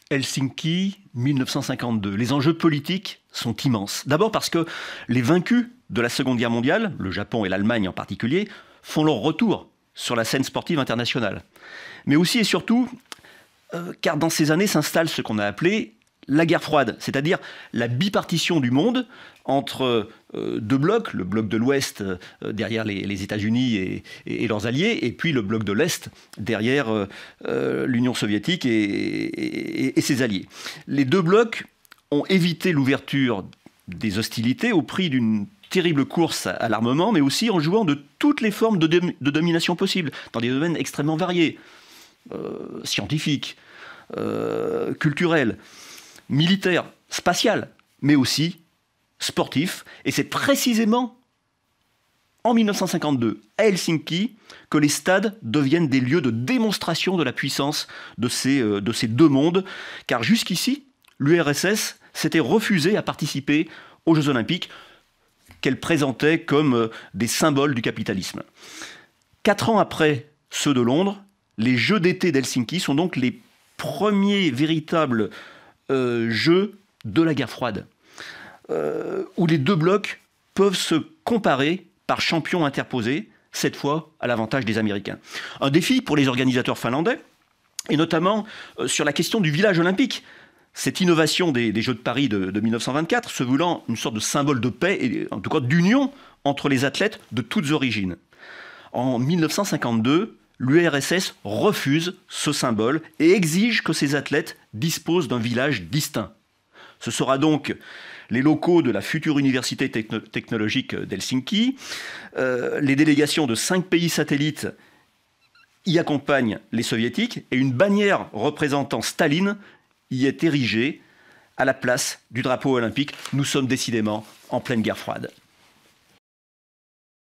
Helsinki, 1952. Les enjeux politiques sont immenses. D'abord parce que les vaincus de la Seconde Guerre mondiale, le Japon et l'Allemagne en particulier, font leur retour sur la scène sportive internationale. Mais aussi et surtout, car dans ces années s'installe ce qu'on a appelé la guerre froide, c'est-à-dire la bipartition du monde entre deux blocs, le bloc de l'Ouest derrière les États-Unis et leurs alliés, et puis le bloc de l'Est derrière l'Union soviétique et ses alliés. Les deux blocs ont évité l'ouverture des hostilités au prix d'une terrible course à l'armement, mais aussi en jouant de toutes les formes de domination possibles, dans des domaines extrêmement variés, scientifiques, culturels, militaires, spatial, mais aussi sportif. Et c'est précisément en 1952, à Helsinki, que les stades deviennent des lieux de démonstration de la puissance de ces deux mondes. Car jusqu'ici, l'URSS s'était refusée à participer aux Jeux Olympiques qu'elle présentait comme des symboles du capitalisme. 4 ans après ceux de Londres, les Jeux d'été d'Helsinki sont donc les premiers véritables jeux de la guerre froide, où les deux blocs peuvent se comparer par champions interposés, cette fois à l'avantage des Américains. Un défi pour les organisateurs finlandais, et notamment sur la question du village olympique. Cette innovation des Jeux de Paris de 1924 se voulant une sorte de symbole de paix, et en tout cas d'union entre les athlètes de toutes origines. En 1952, l'URSS refuse ce symbole et exige que ces athlètes disposent d'un village distinct. Ce sera donc les locaux de la future université technologique d'Helsinki. Les délégations de 5 pays satellites y accompagnent les soviétiques et une bannière représentant Staline y est érigée à la place du drapeau olympique. Nous sommes décidément en pleine guerre froide.